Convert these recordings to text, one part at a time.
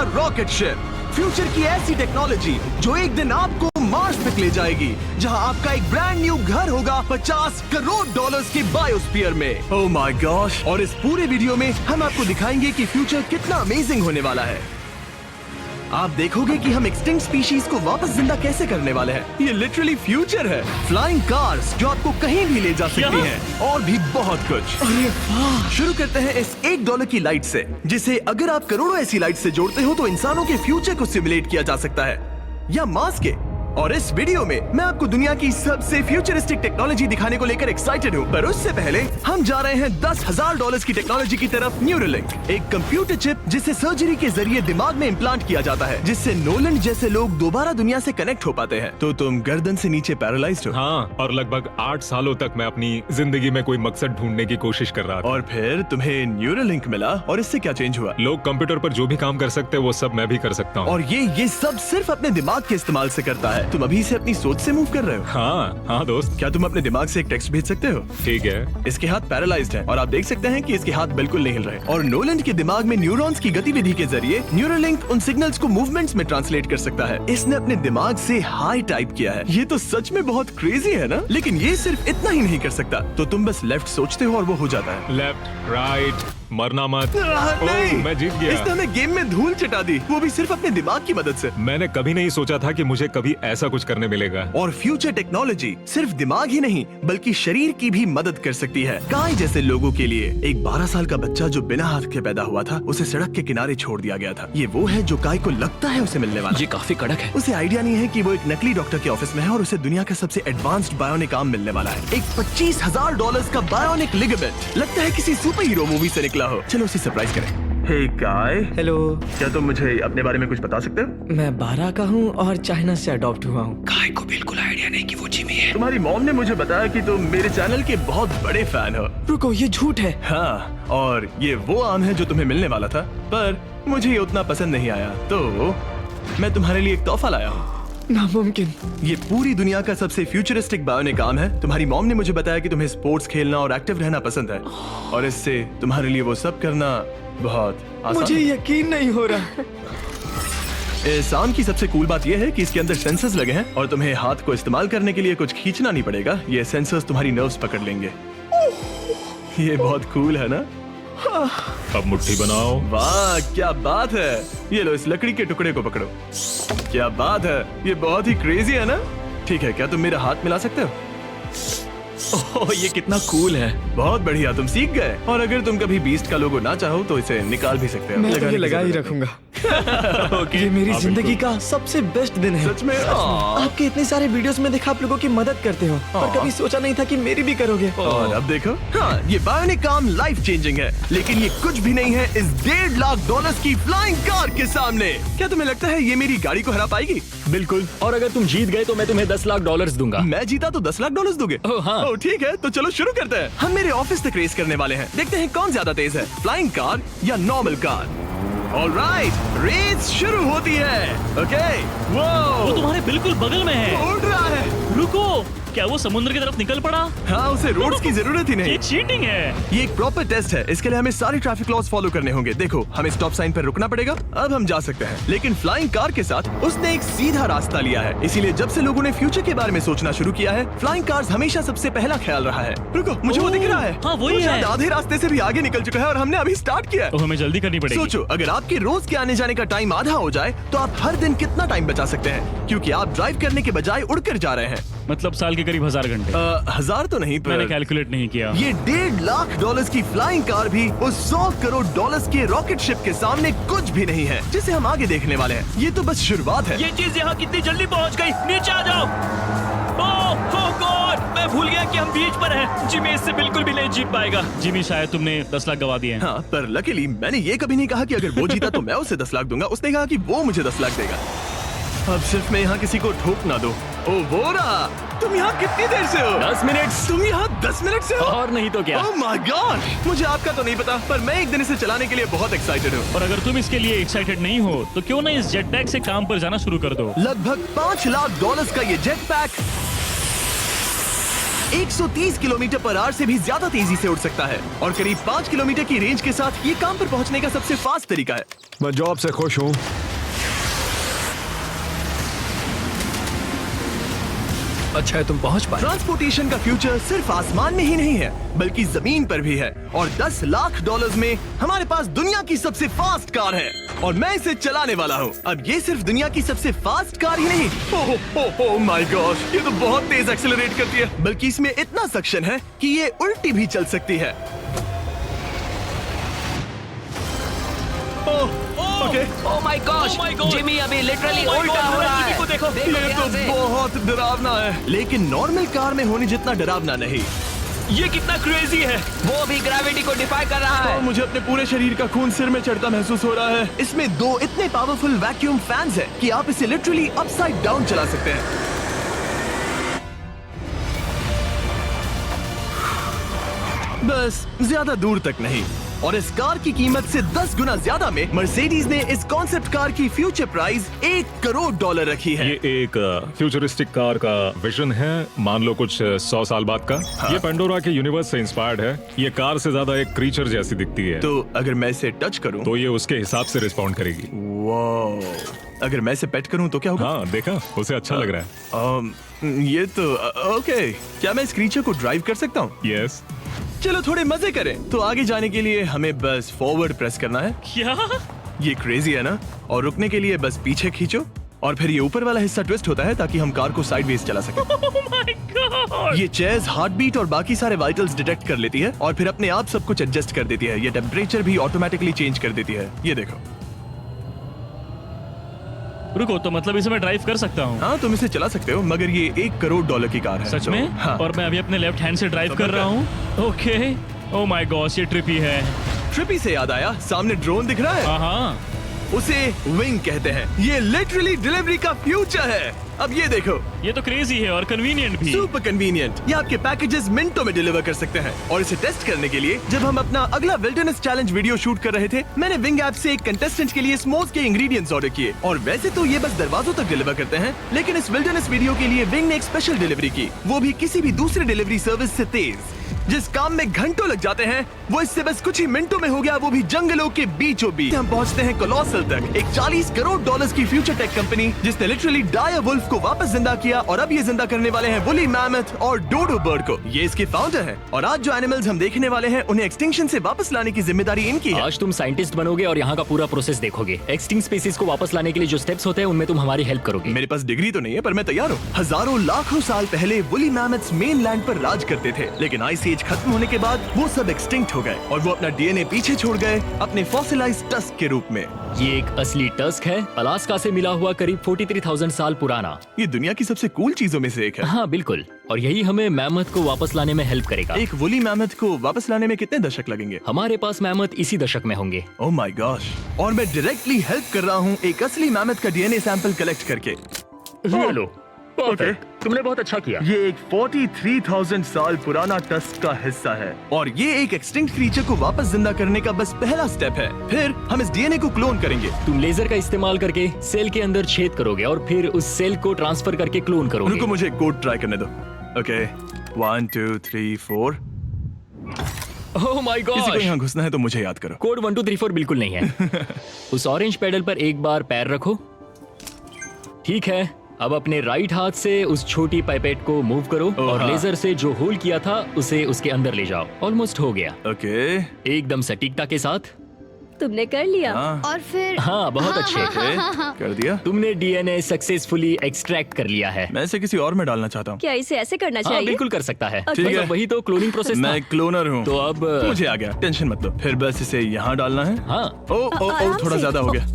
का rocket ship, future की ऐसी टेक्नोलॉजी जो एक दिन आपको मार्स तक ले जाएगी, जहां आपका एक ब्रांड न्यू घर होगा 50 करोड़ डॉलर्स के बायोस्फीयर में। Oh my gosh! और इस पूरे वीडियो में हम आपको दिखाएंगे कि फ्यूचर कितना अमेजिंग होने वाला है। आप देखोगे कि हम एक्सटिंक्ट स्पीशीज को वापस जिंदा कैसे करने वाले हैं। ये लिटरली फ्यूचर है। फ्लाइंग कार्स जो आपको कहीं भी ले जा सकती हैं, और भी बहुत कुछ। अरे वाह! शुरू करते हैं इस $1 की लाइट से, जिसे अगर आप करोड़ों ऐसी लाइट से जोड़ते हो तो इंसानों के फ्यूचर को सिमुलेट किया जा सकता है, या मार्स के। और इस वीडियो में मैं आपको दुनिया की सबसे फ्यूचरिस्टिक टेक्नोलॉजी दिखाने को लेकर एक्साइटेड हूँ। पर उससे पहले हम जा रहे हैं $10,000 की टेक्नोलॉजी की तरफ। न्यूरोलिंक, एक कंप्यूटर चिप जिसे सर्जरी के जरिए दिमाग में इम्प्लांट किया जाता है, जिससे नोलन जैसे लोग दोबारा दुनिया से कनेक्ट हो पाते हैं। तो तुम गर्दन से नीचे पैरालाइज्ड हो। हाँ, और लगभग 8 सालों तक मैं अपनी जिंदगी में कोई मकसद ढूंढने की कोशिश कर रहा था। और फिर तुम्हें न्यूरोलिंक मिला, और इससे क्या चेंज हुआ? लोग कंप्यूटर पर जो भी काम कर सकते हैं वो सब मैं भी कर सकता हूँ। और ये सब सिर्फ अपने दिमाग के इस्तेमाल से करता है। तुम अभी से अपनी सोच से मूव कर रहे हो। हाँ दोस्त। क्या तुम अपने दिमाग से एक टेक्स्ट भेज सकते हो? ठीक है। इसके हाथ पैरालाइज्ड हैं, और आप देख सकते हैं कि इसके हाथ बिल्कुल नहीं हिल रहे। और नोलैंड के दिमाग में न्यूरॉन्स की गतिविधि के जरिए न्यूरोलिंक उन सिग्नल्स को मूवमेंट्स में ट्रांसलेट कर सकता है। इसने अपने दिमाग से हाई टाइप किया है। ये तो सच में बहुत क्रेजी है ना? लेकिन ये सिर्फ इतना ही नहीं कर सकता। तो तुम बस लेफ्ट सोचते हो और वो हो जाता है। लेफ्ट, राइट, मरना मत। नहीं, मैं जीत गया। इसने हमें गेम में धूल चटा दी, वो भी सिर्फ अपने दिमाग की मदद से। मैंने कभी नहीं सोचा था कि मुझे कभी ऐसा कुछ करने मिलेगा। और फ्यूचर टेक्नोलॉजी सिर्फ दिमाग ही नहीं बल्कि शरीर की भी मदद कर सकती है। काय जैसे लोगों के लिए एक 12 साल का बच्चा जो बिना हाथ के पैदा हुआ था, उसे सड़क के किनारे छोड़ दिया गया था। ये वो है जो काय को लगता है उसे मिलने वाला। ये काफी कड़क है। उसे आइडिया नहीं है कि वो एक नकली डॉक्टर के ऑफिस में है, और उसे दुनिया का सबसे एडवांस्ड बायोनिक आर्म मिलने वाला है। एक $25,000 का बायोनिक लिगामेंट। लगता है किसी सुपर हीरो मूवी से निकला हो। चलो उसे सरप्राइज करें। हे काय। हेलो। क्या तुम मुझे अपने बारे में कुछ बता सकते हो? मैं 12 का हूँ और चाइना से अडॉप्ट हुआ हूँ। काय को बिल्कुल आइडिया नहीं कि वो जिमी है। तुम्हारी मॉम ने मुझे बताया कि तुम मेरे चैनल के बहुत बड़े फैन हो। रुको, ये झूठ है। हाँ, और ये वो आम है जो तुम्हें मिलने वाला था, पर मुझे ये उतना पसंद नहीं आया, तो मैं तुम्हारे लिए एक तोहफा लाया हूँ। नामुमकिन। ये पूरी दुनिया का सबसे फ्यूचरिस्टिक बायोनिक आर्म है। तुम्हारी मॉम ने मुझे बताया कि तुम्हें स्पोर्ट्स खेलना और एक्टिव रहना पसंद है, और इससे तुम्हारे लिए वो सब करना बहुत आसान मुझे है। यकीन नहीं हो रहा। इस आर्म की सबसे कूल बात यह है कि इसके अंदर सेंसर्स लगे हैं, और तुम्हें हाथ को इस्तेमाल करने के लिए कुछ खींचना नहीं पड़ेगा। ये सेंसर्स तुम्हारी नर्व्स पकड़ लेंगे। ये बहुत कूल है ना? अब मुट्ठी बनाओ। वाह, क्या बात है। ये लो, इस लकड़ी के टुकड़े को पकड़ो। क्या बात है, ये बहुत ही क्रेजी है ना? ठीक है, क्या तुम मेरा हाथ मिला सकते हो? ओह, ये कितना कूल है। बहुत बढ़िया, तुम सीख गए। और अगर तुम कभी बीस्ट का लोगो ना चाहो तो इसे निकाल भी सकते हो। मैं तो लगाने ये की लगा ही जरूरत रखूंगा। है। ये मेरी हाँ, जिंदगी बिल्कुल। का सबसे बेस्ट दिन है। सच में? आपके इतने सारे वीडियोस में देखा आप लोगों की मदद करते हो, पर कभी सोचा नहीं था कि मेरी भी करोगे। और अब देखो, हाँ, ये बायोनिक आर्म लाइफ चेंजिंग है, लेकिन ये कुछ भी नहीं है इस $1.5 की फ्लाइंग कार के सामने। क्या तुम्हें लगता है ये मेरी गाड़ी को हरा पाएगी? बिल्कुल। और अगर तुम जीत गए तो मैं तुम्हें $10 लाख दूंगा। मैं जीता तो $10 लाख दोगे? ओह, हाँ। ओह, ठीक है, तो चलो शुरू करते हैं। हम मेरे ऑफिस तक रेस करने वाले हैं। देखते हैं कौन ज्यादा तेज है, फ्लाइंग कार या नॉर्मल कार। ऑलराइट, रेस शुरू होती है। ओके, वो तुम्हारे बिल्कुल बगल में है। उड़ रहा है। रुको, क्या वो समुद्र की तरफ निकल पड़ा? हाँ, उसे रोड्स की जरूरत ही नहीं। ये चीटिंग है। ये एक प्रॉपर टेस्ट है। इसके लिए हमें सारे ट्रैफिक लॉज फॉलो करने होंगे। देखो, हमें स्टॉप साइन पर रुकना पड़ेगा। अब हम जा सकते हैं, लेकिन फ्लाइंग कार के साथ उसने एक सीधा रास्ता लिया है। इसीलिए जब से लोगों ने फ्यूचर के बारे में सोचना शुरू किया है, फ्लाइंग कार्स हमेशा सबसे पहला ख्याल रहा है। रुको, मुझे वो दिख रहा है। हाँ, वही वो है। शायद आधे रास्ते से भी आगे निकल चुका है, और हमने अभी स्टार्ट किया है। तो हमें जल्दी करनी पड़ेगी। सोचो, अगर आपके रोज के आने जाने का टाइम आधा हो जाए तो आप हर दिन कितना टाइम बचा सकते हैं, क्योंकि आप ड्राइव करने के बजाय उड़कर जा रहे हैं। मतलब साल के करीब 1000 घंटे। 1000 तो नहीं, मैंने पर कैलकुलेट नहीं किया। ये $1.5 लाख की फ्लाइंग कार भी उस $100 करोड़ के रॉकेट शिप के सामने कुछ भी नहीं है, जिसे हम आगे देखने वाले हैं। ये तो बस शुरुआत है। ये चीज यहाँ कितनी जल्दी पहुँच गई। नीचे आ जाओ। ओह गॉड, मैं भूल गया कि हम बीच पर हैं। जिमी इससे बिल्कुल भी नहीं जीत पाएगा। जिमी, शायद तुमने 10 लाख गवा दिए हैं। हाँ, पर लकीली मैंने ये कभी नहीं कहा कि अगर वो जीता तो मैं उसे 10 लाख दूंगा। उसने कहा कि वो मुझे 10 लाख देगा। अब सिर्फ मैं यहाँ किसी को ठोक ना दो। ओ वो रहा। तुम यहाँ कितनी देर से हो? 10 मिनट। तुम यहाँ 10 मिनट से हो? और नहीं तो क्या। ओह माय गॉड, मुझे आपका तो नहीं पता, पर मैं एक दिन इसे चलाने के लिए बहुत एक्साइटेड हूँ। और अगर तुम इसके लिए एक्साइटेड नहीं हो तो क्यों ना इस जेट पैक से काम पर जाना शुरू कर दो। लगभग $5 लाख का ये jet pack 130 kilometre per hour से भी ज्यादा तेजी से उड़ सकता है और करीब 5 किलोमीटर की रेंज के साथ ये काम पर पहुंचने का सबसे फास्ट तरीका है। मैं जॉब से खुश हूँ। अच्छा है तुम पहुंच पाए। ट्रांसपोर्टेशन का फ्यूचर सिर्फ आसमान में ही नहीं है बल्कि जमीन पर भी है और 10 लाख डॉलर्स में हमारे पास दुनिया की सबसे फास्ट कार है और मैं इसे चलाने वाला हूँ। अब ये सिर्फ दुनिया की सबसे फास्ट कार ही नहीं, ओह माय गॉश, ये तो बहुत तेज एक्सेलरेट करती है, बल्कि इसमें इतना सक्शन है कि ये उल्टी भी चल सकती है। Okay, oh my gosh, Jimmy अभी लिटरली उल्टा हो रहा है। को देखो। देखो ये ध्यान तो से। बहुत डरावना है, लेकिन नॉर्मल कार में होने जितना डरावना नहीं। ये कितना क्रेजी है। वो भी ग्रेविटी को डिफाई कर रहा और है। मुझे अपने पूरे शरीर का खून सिर में चढ़ता महसूस हो रहा है। इसमें 2 इतने पावरफुल वैक्यूम फैंस हैं कि आप इसे लिटरली अपसाइड डाउन चला सकते हैं। बस ज्यादा दूर तक नहीं। और इस कार की कीमत से 10 गुना ज्यादा में मर्सिडीज ने इस कॉन्सेप्ट कार की फ्यूचर प्राइस $1 करोड़ रखी है। ये एक फ्यूचरिस्टिक कार का विजन है, मान लो कुछ 100 साल बाद का। ये पेंडोरा के यूनिवर्स से इंस्पायर्ड है। ये कार से ज्यादा एक क्रीचर जैसी दिखती है, तो अगर मैं इसे टच करूं तो ये उसके हिसाब से रिस्पॉन्ड करेगी। वाह, अगर मैं इसे पेट करूं तो क्या होगा? हाँ देखा, उसे अच्छा लग रहा है। ये तो ओके। क्या मैं इस क्रीचर को ड्राइव कर सकता हूँ? यस। चलो थोड़े मजे करें। तो आगे जाने के लिए हमें बस फॉरवर्ड प्रेस करना है। क्या? ये क्रेजी है ना? और रुकने के लिए बस पीछे खींचो और फिर ये ऊपर वाला हिस्सा ट्विस्ट होता है ताकि हम कार को साइडवेज चला सकें। Oh my God! ये चेयर्स हार्ट बीट और बाकी सारे वाइटल्स डिटेक्ट कर लेती है और फिर अपने आप सब कुछ एडजस्ट कर देती है। ये टेम्परेचर भी ऑटोमेटिकली चेंज कर देती है। ये देखो। रुको, तो मतलब इसे मैं ड्राइव कर सकता हूँ? हाँ, तुम इसे चला सकते हो, मगर ये $1 करोड़ की कार है। सच तो, में? हाँ। और मैं अभी अपने लेफ्ट हैंड से ड्राइव कर रहा हूँ। ओके। ओह माय गॉश, ये ट्रिपी है। ट्रिपी से याद आया, सामने ड्रोन दिख रहा है? हाँ। उसे विंग कहते हैं। ये लिटरली डिलीवरी का फ्यूचर है। अब ये देखो, ये तो क्रेजी है और कन्वीनियंट भी। Super convenient. ये आपके पैकेजेस मिनटों में डिलीवर कर सकते हैं। और इसे टेस्ट करने के लिए जब हम अपना अगला विल्डरनेस चैलेंज वीडियो शूट कर रहे थे, मैंने विंग ऐप से एक कंटेस्टेंट के लिए स्मोक्स के इंग्रेडिएंट्स ऑर्डर किए। और वैसे तो ये बस दरवाजों तक डिलीवर करते हैं, लेकिन इस विल्डरनेस वीडियो के लिए विंग ने एक स्पेशल डिलीवरी की, वो भी किसी भी दूसरे डिलीवरी सर्विस से तेज। जिस काम में घंटों लग जाते हैं वो इससे बस कुछ ही मिनटों में हो गया, वो भी जंगलों के बीचों बीच। हम पहुंचते हैं कोलोसल तक, एक $40 करोड़ की फ्यूचर टेक कंपनी जिसने लिटरली डायर वुल्फ को वापस जिंदा किया और अब ये जिंदा करने वाले हैं वुली मैमथ और डोडो बर्ड को। ये इसके फाउंडर हैं और आज जो एनिमल्स हम देखने वाले हैं उन्हें एक्सटिंक्शन से वापस लाने की जिम्मेदारी इनकी है। आज तुम साइंटिस्ट बनोगे और यहाँ का पूरा प्रोसेस देखोगे। एक्सटिंक्ट स्पीसीज को वापस लाने के लिए जो स्टेप्स होते हैं उनमें तुम हमारी हेल्प करोगे। मेरे पास डिग्री तो नहीं है, पर मैं तैयार हूँ। हजारों लाखों साल पहले वुली मैमथ्स मेनलैंड पर राज करते थे, लेकिन आइस एज खत्म होने के बाद वो सब एक्सटिंक्ट हो गए और वो अपना डीएनए पीछे छोड़ गए अपने फॉसिलाइज्ड टस्क के रूप में। ये एक असली टस्क है, अलास्का से मिला हुआ, करीब 43,000 साल पुराना। ये दुनिया की सबसे कूल चीजों में से एक है। हाँ बिल्कुल, और यही हमें मैमथ को वापस लाने में हेल्प करेगा। एक वुली मैमथ को वापस लाने में कितने दशक लगेंगे? हमारे पास मैमथ इसी दशक में होंगे। Oh my gosh. और मैं डायरेक्टली हेल्प कर रहा हूँ एक असली मैमथ का डीएनए सैंपल कलेक्ट करके। लो, परफेक्ट, तुमने बहुत अच्छा किया। ये एक 43,000 साल पुराना टस्क का हिस्सा है और ये एक एक्सटिंक्ट क्रीचर को वापस जिंदा करने का बस पहला स्टेप है। फिर हम इस डीएनए को क्लोन करेंगे। तुम लेजर का इस्तेमाल करके सेल के अंदर छेद करोगे और फिर उस सेल को ट्रांसफर करके क्लोन करोगे। रुको, मुझे कोड ट्राई करने दो। ओके, 1 2 3 4। ओह माय किसी को गॉश, यहाँ घुसना है तो मुझे याद करो। कोड 1 2 3 4 बिल्कुल नहीं है। उस ऑरेंज पेडल पर एक बार पैर रखो। ठीक है, अब अपने राइट हाथ से उस छोटी पाइपेट को मूव करो और हाँ। लेजर से जो होल किया था उसे उसके अंदर ले जाओ। ऑलमोस्ट हो गया, ओके, एकदम सटीकता के साथ। तुमने कर लिया। हाँ। और फिर हाँ, बहुत अच्छे। कर दिया। तुमने डीएनए सक्सेसफुली एक्सट्रैक्ट कर लिया है। मैं इसे किसी और में डालना चाहता हूँ। क्या इसे ऐसे करना हाँ चाहिए? बिल्कुल कर सकता है। ठीक है। मतलब वही तो क्लोनिंग प्रोसेस था। मैं क्लोनर हूँ। तो अब मुझे आ गया, टेंशन मत लो। फिर बस इसे यहाँ डालना है। हाँ, ओ ओ ओ, आराम थोड़ा से। ज्यादा हो गया।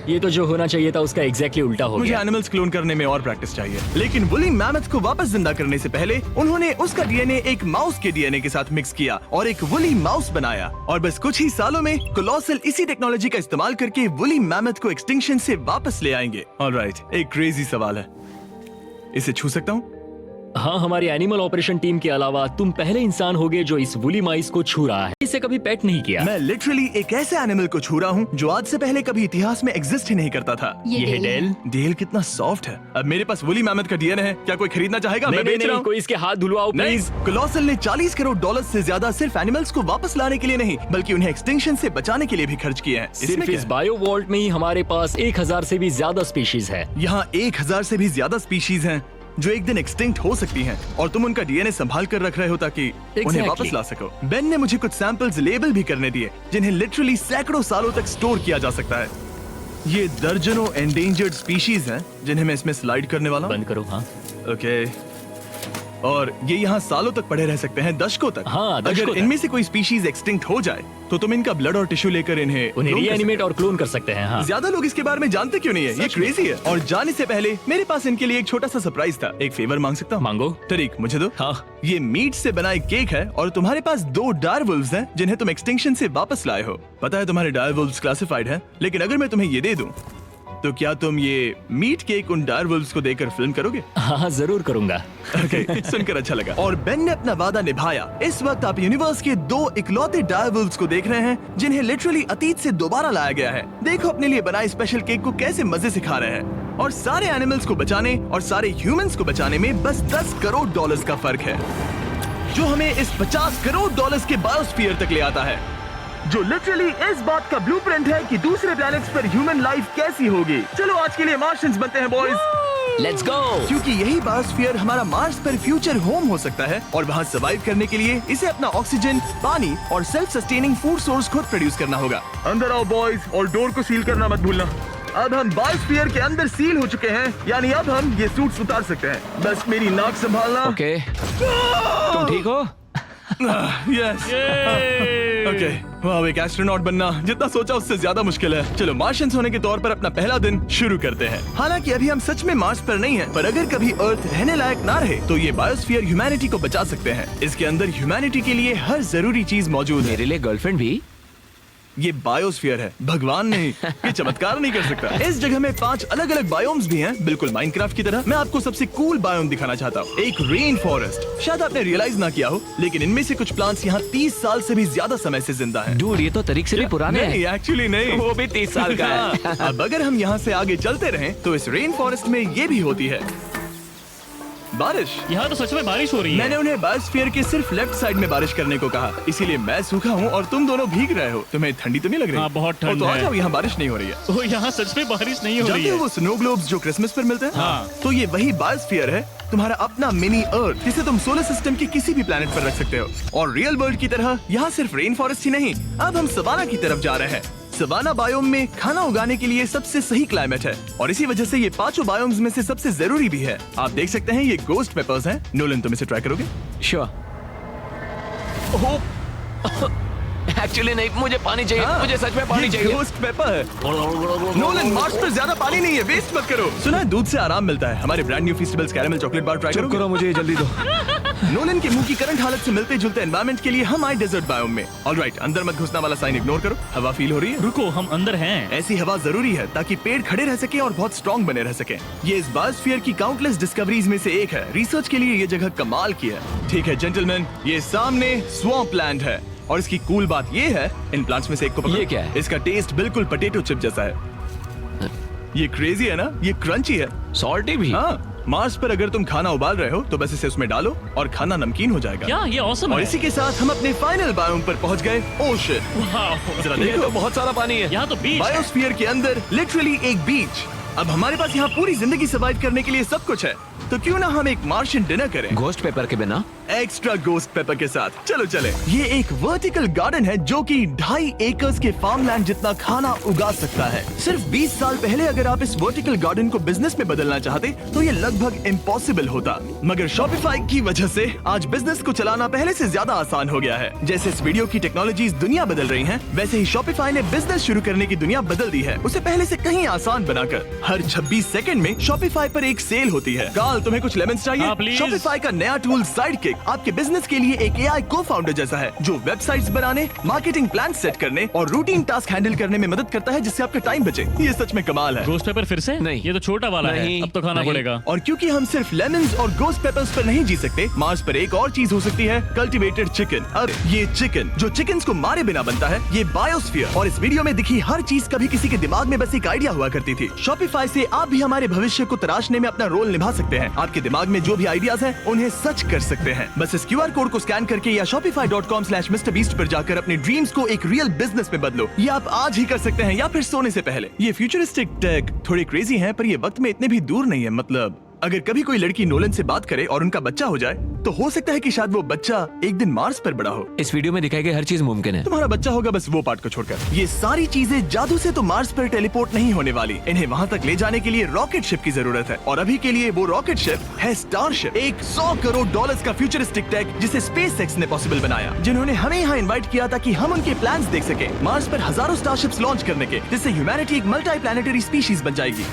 ये तो जो होना चाहिए था उसका एग्जैक्टली उल्टा हो मुझे गया। एनिमल्स क्लोन करने में और प्रैक्टिस चाहिए। लेकिन वुली मैमथ को वापस जिंदा करने से पहले उन्होंने उसका डीएनए एक माउस के डीएनए के साथ मिक्स किया और एक वुली माउस बनाया। और बस कुछ ही सालों में कोलोसल इसी टेक्नोलॉजी का इस्तेमाल करके वुली मैमथ को एक्सटिंक्शन से वापस ले आएंगे। ऑलराइट, एक क्रेजी सवाल है, इसे छू सकता हूँ? हाँ, हमारी एनिमल ऑपरेशन टीम के अलावा तुम पहले इंसान होगे जो इस वुली माइस को छू रहा है। इसे कभी पेट नहीं किया। मैं लिटरली एक ऐसे एनिमल को छू रहा हूँ जो आज से पहले कभी इतिहास में एग्जिस्ट ही नहीं करता था। ये है डेल। डेल कितना सॉफ्ट है। अब मेरे पास वुली मैमथ का डीएनए है, क्या कोई खरीदना चाहेगा? मैं बेच रहा हूँ। कोई इसके हाथ धुलवाओ प्लीज। कोलोसल ने 40 करोड़ डॉलर से ज्यादा सिर्फ एनिमल्स को वापस लाने के लिए नहीं बल्कि उन्हें एक्सटिंक्शन से बचाने के लिए भी खर्च किए हैं। सिर्फ इस बायो वॉल्ट में ही हमारे पास 1000 से भी ज्यादा स्पीशीज है। यहाँ 1000 से भी ज्यादा स्पीशीज हैं जो एक दिन एक्सटिंक्ट हो सकती हैं और तुम उनका डीएनए संभाल कर रख रहे हो ताकि उन्हें वापस ला सको। बेन ने मुझे कुछ सैंपल्स लेबल भी करने दिए जिन्हें लिटरली सैकड़ों सालों तक स्टोर किया जा सकता है। ये दर्जनों एंडेंजर्ड स्पीशीज हैं जिन्हें मैं इसमें स्लाइड करने वाला हूँ। बंद करो। हाँ, ओके। और ये यहाँ सालों तक पड़े रह सकते हैं, दशकों तक। हाँ, दशकों अगर तक। इनमें से कोई स्पीशीज एक्सटिंक्ट हो जाए तो तुम इनका ब्लड और टिश्यू लेकर उन्हें उन्हें clone कर रीएनिमेट और क्लोन कर सकते हैं। हाँ, ज्यादा लोग इसके बारे में जानते क्यों नहीं है? ये क्रेजी है। और जाने से पहले मेरे पास इनके लिए एक छोटा सा सरप्राइज था। एक फेवर मांग सकता हूँ? मांगो। तरीक मुझे दो। हाँ। ये मीट से बना एक केक है और तुम्हारे पास 2 डायरवुल्व्स हैं जिन्हें तुम एक्सटिंक्शन से वापस लाए हो। पता है तुम्हारे डायरवुल्व्स क्लासिफाइड हैं, लेकिन अगर मैं तुम्हें ये दे दूं तो क्या तुम ये मीट केक उन डायरवुल्व्स को देकर फिल्म करोगे? हाँ, जरूर करूंगा। ओके, सुनकर अच्छा लगा। और बेन ने अपना वादा निभाया। इस वक्त आप यूनिवर्स के 2 इकलौते डायरवुल्व्स को देख रहे हैं जिन्हें लिटरली अतीत से दोबारा लाया गया है। देखो अपने लिए बनाए स्पेशल केक को कैसे मजे से खा रहे हैं। और सारे एनिमल्स को बचाने और सारे ह्यूमंस को बचाने में बस 10 करोड़ डॉलर्स का फर्क है, जो हमें इस 50 करोड़ डॉलर्स के बायोस्फीयर तक ले आता है, जो लिटरली इस बात का ब्लूप्रिंट है कि दूसरे प्लैनेट्स पर ह्यूमन लाइफ कैसी होगी। चलो आज के लिए मार्शियंस बनते हैं बॉयज। Let's go. क्योंकि यही बायोस्फीयर हमारा मार्स पर फ्यूचर होम हो सकता है और वहाँ सर्वाइव करने के लिए इसे अपना ऑक्सीजन, पानी और सेल्फ सस्टेनिंग फूड सोर्स खुद प्रोड्यूस करना होगा। अंदर आओ बॉयज और डोर को सील करना मत भूलना। अब हम बायोस्फीयर के अंदर सील हो चुके हैं, यानी अब हम ये सूट्स उतार सकते हैं। बस मेरी नाक संभालना। ओके, तुम ठीक हो? यस। ओके, वाह, एक एस्ट्रोनॉट बनना जितना सोचा उससे ज्यादा मुश्किल है। चलो मार्शियंस होने के तौर पर अपना पहला दिन शुरू करते हैं। हालांकि अभी हम सच में मार्स पर नहीं हैं, पर अगर कभी अर्थ रहने लायक ना रहे तो ये बायोस्फीयर ह्यूमैनिटी को बचा सकते हैं। इसके अंदर ह्यूमैनिटी के लिए हर जरूरी चीज मौजूद है। मेरे लिए गर्लफ्रेंड भी? ये बायोस्फीयर है, भगवान नहीं, ये चमत्कार नहीं कर सकता। इस जगह में 5 अलग अलग बायोम्स भी हैं, बिल्कुल माइनक्राफ्ट की तरह। मैं आपको सबसे कूल बायोम दिखाना चाहता हूँ, एक रेन फॉरेस्ट। शायद आपने रियलाइज ना किया हो, लेकिन इनमें से कुछ प्लांट्स यहाँ 30 साल से भी ज्यादा समय से जिंदा हैं। डूड, ये तो तरीक से भी पुराने नहीं, हैं। एक्चुअली नहीं, वो भी 30 साल का है। अब अगर हम यहाँ से आगे चलते रहें तो इस रेन फॉरेस्ट में ये भी होती है बारिश। यहाँ तो सच में बारिश हो रही है। मैंने उन्हें बायोस्फीयर के सिर्फ लेफ्ट साइड में बारिश करने को कहा, इसीलिए मैं सूखा हूँ और तुम दोनों भीग रहे हो। तुम्हें ठंडी तो नहीं लग रही? हाँ, बहुत ठंड तो आ है। जाओ, यहाँ बारिश नहीं हो रही है। ओ, यहाँ सच में बारिश नहीं हो रही जानते हो है। वो स्नो ग्लोब्स जो क्रिसमस पर मिलते हैं? हाँ। तो ये वही बायोस्फीयर है, तुम्हारा अपना मिनी अर्थ, जिसे तुम सोलर सिस्टम के किसी भी प्लेनेट पर रख सकते हो। और रियल वर्ल्ड की तरह यहाँ सिर्फ रेन फॉरेस्ट ही नहीं, अब हम सवाना की तरफ जा रहे हैं। सवाना बायोम में खाना उगाने के लिए सबसे सही क्लाइमेट है और इसी वजह से ये 5 बायोम्स में से सबसे जरूरी भी है। आप देख सकते हैं ये गोस्ट पेपर्स हैं। नोलन, तुम इसे ट्राई करोगे? श्योर। एक्चुअली नहीं, मुझे पानी चाहिए। मुझे सच में पानी चाहिए। गोस्ट पेपर है। नोलन, मार्स पर ज्यादा पानी नहीं है, वेस्ट मत करो। सुना है दूध से आराम मिलता है। हमारे brand new festivals caramel chocolate bar try करो। मुझे जल्दी दो। नोलन के मुंह की करंट हालत से मिलते जुलते एनवायरनमेंट के लिए हम आए डेजर्ट बायोम में। ऑलराइट, अंदर मत घुसना वाला साइन इग्नोर करो। हवा फील हो रही है? रुको, हम अंदर हैं। ऐसी हवा जरूरी है ताकि पेड़ खड़े रह सके और बहुत स्ट्रॉन्ग बने रह सके। ये इस बायोस्फीयर की काउंटलेस डिस्कवरीज में से एक है। रिसर्च के लिए ये जगह कमाल की है। ठीक है जेंटलमैन, ये सामने स्वैम्प लैंड है और इसकी कूल बात ये है, इन प्लांट्स में से एक को पकड़ो। ये क्या है? इसका टेस्ट बिल्कुल पोटैटो चिप जैसा है। ये क्रेजी है ना? ये क्रंची है। सॉल्टी भी? हाँ, मार्स पर अगर तुम खाना उबाल रहे हो तो बस इसे उसमें डालो और खाना नमकीन हो जाएगा। क्या ये ऑसम और है? इसी के साथ हम अपने फाइनल बायोम पर पहुंच गए, ओशन। वाह, जरा ये देखो, तो बहुत सारा पानी है। यहाँ तो बीच है। बायोस्फीयर के अंदर लिटरली एक बीच। अब हमारे पास यहाँ पूरी जिंदगी सर्वाइव करने के लिए सब कुछ है, तो क्यों ना हम एक मार्शियन डिनर करें घोस्ट पेपर के बिना? एक्स्ट्रा गोस्ट पेपर के साथ। चलो चले। ये एक वर्टिकल गार्डन है जो कि 2.5 एकर्स के फार्मलैंड जितना खाना उगा सकता है। सिर्फ 20 साल पहले अगर आप इस वर्टिकल गार्डन को बिजनेस में बदलना चाहते तो ये लगभग इम्पॉसिबल होता, मगर शॉपिफाई की वजह से आज बिजनेस को चलाना पहले से ज्यादा आसान हो गया है। जैसे इस वीडियो की टेक्नोलॉजीज दुनिया बदल रही हैं, वैसे ही शॉपिफाई ने बिजनेस शुरू करने की दुनिया बदल दी है, उसे पहले से कहीं आसान बनाकर। हर 26 सेकंड में शॉपिफाई पर एक सेल होती है। काल, तुम्हें कुछ लेमन्स चाहिए? हाँ, प्लीज। शॉपिफाई का नया टूल साइडकिक आपके बिजनेस के लिए एक एआई को-फाउंडर जैसा है, जो वेबसाइट्स बनाने, मार्केटिंग प्लान सेट करने और रूटीन टास्क हैंडल करने में मदद करता है, जिससे आपका टाइम बचे। ये सच में कमाल है। रोस्ट पेपर फिर से? नहीं। ये तो छोटा वाला है, नहीं। अब तो खाना नहीं। पड़ेगा। और क्योंकि हम सिर्फ लेमन्स और गोस्ट पेपर्स पर नहीं जी सकते, मार्स पर एक और चीज हो सकती है, कल्टीवेटेड चिकन। अब ये चिकन जो चिकन्स को मारे बिना बनता है, ये बायोस्फीयर। और इस वीडियो में दिखी हर चीज कभी किसी के दिमाग में बस एक आइडिया हुआ करती थी। शॉपिफाई से आप भी हमारे भविष्य को तराशने में अपना रोल निभा सकते हैं। आपके दिमाग में जो भी आइडियाज हैं, उन्हें सच कर सकते हैं। बस इस QR कोड को स्कैन करके या shopify.com/MrBeast पर जाकर अपने ड्रीम्स को एक रियल बिजनेस में बदलो। ये आप आज ही कर सकते हैं या फिर सोने से पहले। ये फ्यूचरिस्टिक टेक थोड़ी क्रेजी है, पर ये वक्त में इतने भी दूर नहीं है। मतलब अगर कभी कोई लड़की नोलन से बात करे और उनका बच्चा हो जाए, तो हो सकता है कि शायद वो बच्चा एक दिन मार्स पर बड़ा हो। इस वीडियो में दिखाई गई हर चीज मुमकिन है। तुम्हारा बच्चा होगा, बस वो पार्ट को छोड़कर। ये सारी चीजें जादू से तो मार्स पर टेलीपोर्ट नहीं होने वाली। इन्हें वहाँ तक ले जाने के लिए रॉकेट शिप की जरूरत है, और अभी के लिए वो रॉकेट शिप है स्टारशिप, एक $100 करोड़ का फ्यूचरिस्टिक टेक जिसे स्पेसएक्स ने पॉसिबल बनाया, जिन्होंने हमें यहाँ इन्वाइट किया ताकि हम उनके प्लान्स देख सके, मार्स पर हजारों स्टारशिप्स लॉन्च करने के, जिससे ह्यूमैनिटी एक मल्टी प्लैनेटरी स्पीशीज बन जाएगी।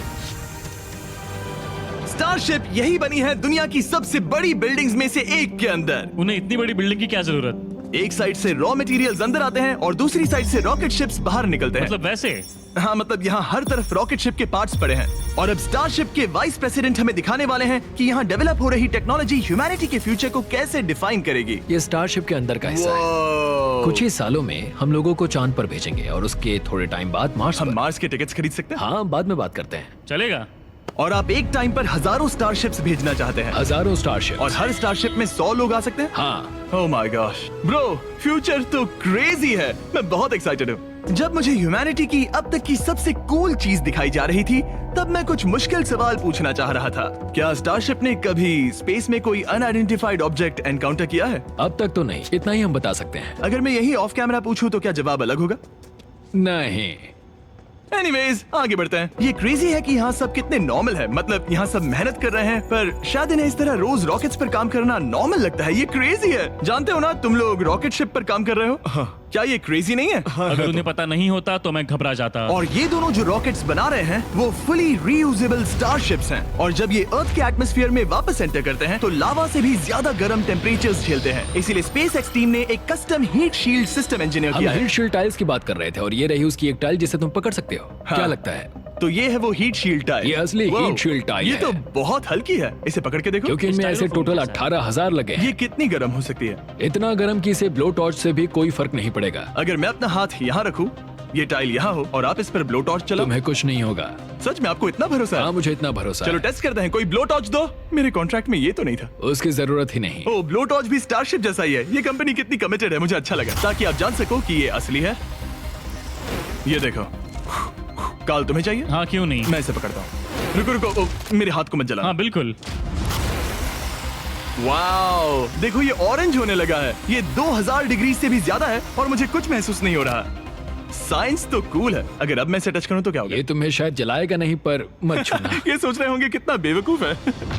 स्टारशिप यही बनी है दुनिया की सबसे बड़ी बिल्डिंग्स में से एक के अंदर। उन्हें इतनी बड़ी बिल्डिंग की क्या जरूरत? एक साइड से रॉ मटेरियल्स अंदर आते हैं और दूसरी साइड से रॉकेट शिप्स बाहर निकलते हैं। मतलब वैसे? हाँ, मतलब यहाँ हर तरफ रॉकेट शिप के पार्ट्स पड़े हैं। और अब स्टारशिप के वाइस प्रेसिडेंट हमें दिखाने वाले हैं कि यहाँ डेवलप हो रही टेक्नोलॉजी ह्यूमैनिटी के फ्यूचर को कैसे डिफाइन करेगी। ये स्टारशिप के अंदर का हिस्सा है। Wow! कुछ ही सालों में हम लोगों को चांद पर भेजेंगे और उसके थोड़े टाइम बाद मार्स हम पर। मार्स के टिकट्स खरीद सकते हैं। हाँ, बाद में बात करते हैं। चलेगा। और आप एक टाइम पर हजारों स्टारशिप्स भेजना चाहते हैं, हजारों स्टारशिप। और हर स्टारशिप में 100 लोग आ सकते हैं। हाँ, oh my gosh bro, future तो क्रेजी है। मैं बहुत एक्साइटेड हूँ। जब मुझे ह्यूमैनिटी की अब तक की सबसे कूल चीज दिखाई जा रही थी, तब मैं कुछ मुश्किल सवाल पूछना चाह रहा था। क्या स्टारशिप ने कभी स्पेस में कोई अनआइडेंटिफाइड ऑब्जेक्ट एनकाउंटर किया है? अब तक तो नहीं, इतना ही हम बता सकते हैं। अगर मैं यही ऑफ कैमरा पूछूं तो क्या जवाब अलग होगा? नहीं। एनीवेज, आगे बढ़ते हैं। ये क्रेजी है कि यहाँ सब कितने नॉर्मल है। मतलब यहाँ सब मेहनत कर रहे हैं, पर शायद इन्हें इस तरह रोज रॉकेट्स पर काम करना नॉर्मल लगता है। ये क्रेजी है। जानते हो ना, तुम लोग रॉकेट शिप पर काम कर रहे हो। क्या ये क्रेजी नहीं है? अगर उन्हें पता नहीं होता तो मैं घबरा जाता। और ये दोनों जो रॉकेट्स बना रहे हैं, वो फुली रीयूजेबल स्टारशिप्स हैं। और जब ये अर्थ के एटमॉस्फेयर में वापस एंटर करते हैं, तो लावा से भी ज्यादा गर्म टेम्परेचर्स झेलते हैं। इसीलिए स्पेसएक्स टीम ने एक custom heat shield system engineer हम किया हीट है। शील्ड टाइल्स की बात कर रहे थे और ये रही उसकी एक टाइल जिसे तुम पकड़ सकते हो। क्या लगता है? तो ये है वो हीट शील्ड टाइल। ये असली Wow, हीट शील्ड टाइल ये है। तो बहुत हल्की है। इसे पकड़ के देखो। क्योंकि इनमें ऐसे स्टाइलोफोन टोटल जैसा है। 18,000 लगे ये हैं। कितनी गर्म हो सकती है? इतना गर्म कि इसे ब्लो टॉर्च से भी कोई फर्क नहीं पड़ेगा। अगर मैं अपना हाथ यहाँ रखूं, ये टाइल यहाँ हो और आप इस पर ब्लो टॉर्च चलाओ, तुम्हें कुछ नहीं होगा। सच में आपको इतना भरोसा हाँ, है? मुझे इतना भरोसा चलो है। टेस्ट करते हैं। कोई ब्लो टॉर्च दो। मेरे कॉन्ट्रैक्ट में ये तो नहीं था। उसकी जरूरत ही नहीं। ओ, ब्लो टॉर्च भी स्टारशिप जैसा ही है। ये कंपनी कितनी कमिटेड है, मुझे अच्छा लगा, ताकि आप जान सको कि ये असली है। ये देखो। काल, तुम्हें चाहिए? हाँ, क्यों नहीं? मैं इसे पकड़ता हूँ। रुको रुको, ओ, मेरे हाथ को मत जलाना। हाँ बिल्कुल। वाओ, देखो ये ऑरेंज होने लगा है। ये 2000 डिग्री से भी ज्यादा है और मुझे कुछ महसूस नहीं हो रहा। साइंस तो कूल है। अगर अब मैं इसे टच करूं तो क्या होगा? ये तुम्हें शायद जलाएगा नहीं, पर मत छूना। ये सोच रहे होंगे कितना बेवकूफ है।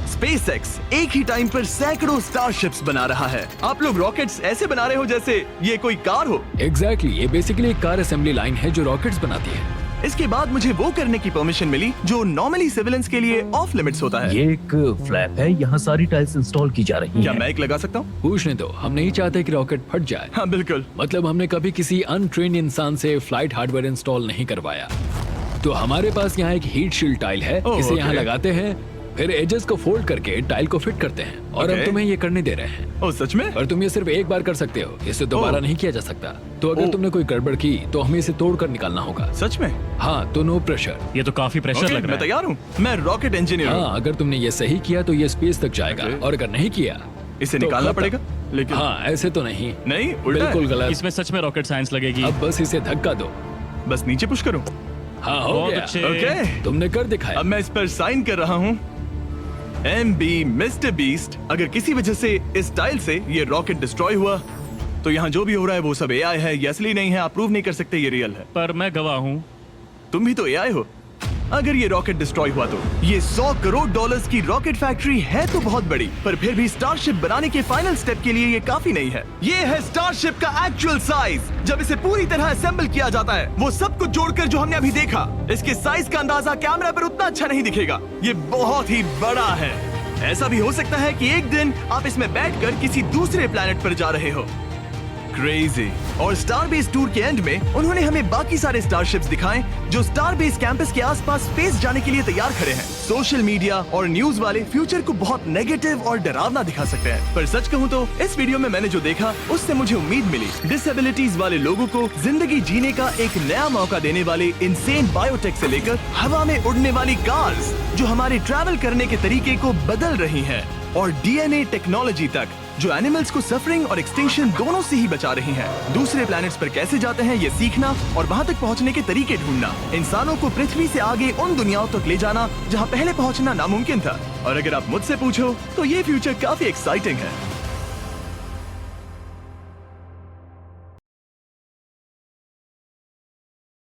स्पेसएक्स एक ही टाइम पर सैकड़ों स्टारशिप्स बना रहा है। आप लोग रॉकेट्स ऐसे बना रहे हो जैसे ये कोई कार हो। एग्जैक्टली, ये बेसिकली एक कार असेंबली लाइन है जो रॉकेट्स बनाती है। इसके बाद मुझे वो करने की परमिशन मिली जो नॉर्मली सिविलियंस के लिए ऑफ लिमिट्स होता है। ये एक फ्लैप है, यहाँ सारी टाइल्स इंस्टॉल की जा रही क्या हैं। मैं एक लगा सकता हूँ? पूछने दो, हम नहीं चाहते कि रॉकेट फट जाए। हाँ बिल्कुल। मतलब हमने कभी किसी अनट्रेन्ड इंसान से फ्लाइट हार्डवेयर इंस्टॉल नहीं करवाया। तो हमारे पास यहाँ एक हीट शील्ड टाइल है। ओह, इसे यहाँ okay. लगाते हैं, फिर एजेस को फोल्ड करके टाइल को फिट करते हैं और Okay. हम तुम्हें ये करने दे रहे हैं। ओ, सच में? पर तुम ये सिर्फ एक बार कर सकते हो, इसे दोबारा ओह। नहीं किया जा सकता। तो अगर ओह। तुमने कोई गड़बड़ की तो हमें इसे तोड़ कर निकालना होगा। सच में? हाँ, तो नो प्रेशर। ये तो काफी प्रेशर Okay, लग रहा मैं है। तैयार हूँ। मैं रॉकेट इंजीनियर हूँ। हाँ, अगर तुमने ये सही किया तो ये स्पेस तक जाएगा Okay. और अगर नहीं किया इसे तो निकालना खत्म। पड़ेगा। लेकिन हाँ, ऐसे तो नहीं। नहीं, उल्टा है। बिल्कुल गलत। इसमें सच में रॉकेट साइंस लगेगी। अब बस इसे धक्का दो। बस नीचे पुश करूँ। हाँ, हो बहुत गया। अच्छे। ओके, तुमने कर दिखाया। अब मैं इस पर साइन कर रहा हूँ। MB mister beast. अगर किसी वजह से इस टाइल से ये रॉकेट डिस्ट्रॉय हुआ, तो यहाँ जो भी हो रहा है वो सब AI है। ये असली नहीं है। आप प्रूव नहीं कर सकते ये रियल है। पर मैं गवाह हूँ। तुम भी तो AI हो। अगर ये रॉकेट डिस्ट्रॉय हुआ तो ये $100 करोड़ की रॉकेट फैक्ट्री है तो बहुत बड़ी, पर फिर भी स्टारशिप बनाने के फाइनल स्टेप के लिए ये काफी नहीं है। ये है स्टारशिप का एक्चुअल साइज। जब इसे पूरी तरह असेंबल किया जाता है, वो सब कुछ जोड़कर जो हमने अभी देखा, इसके साइज का अंदाजा कैमरा पर उतना अच्छा नहीं दिखेगा। ये बहुत ही बड़ा है। ऐसा भी हो सकता है कि एक दिन आप इसमें बैठकर किसी दूसरे प्लेनेट पर जा रहे हो। क्रेजी। और स्टारबेस टूर के एंड में उन्होंने हमें बाकी सारे स्टारशिप्स दिखाएं जो स्टारबेस कैंपस के आसपास स्पेस जाने के लिए तैयार खड़े हैं। सोशल मीडिया और न्यूज वाले फ्यूचर को बहुत नेगेटिव और डरावना दिखा सकते हैं, पर सच कहूं तो इस वीडियो में मैंने जो देखा उससे मुझे उम्मीद मिली। डिसेबिलिटीज वाले लोगों को जिंदगी जीने का एक नया मौका देने वाले इंसेन बायोटेक से लेकर हवा में उड़ने वाली कार्स जो हमारे ट्रैवल करने के तरीके को बदल रही है, और डीएनए टेक्नोलॉजी तक जो एनिमल्स को सफरिंग और एक्सटिंक्शन दोनों से ही बचा रही हैं। दूसरे प्लैनेट्स पर कैसे जाते हैं ये सीखना और वहां तक पहुंचने के तरीके ढूंढना, इंसानों को पृथ्वी से आगे उन दुनियाओं तक ले जाना जहां पहले पहुंचना नामुमकिन था। और अगर आप मुझसे पूछो तो ये फ्यूचर काफी एक्साइटिंग है।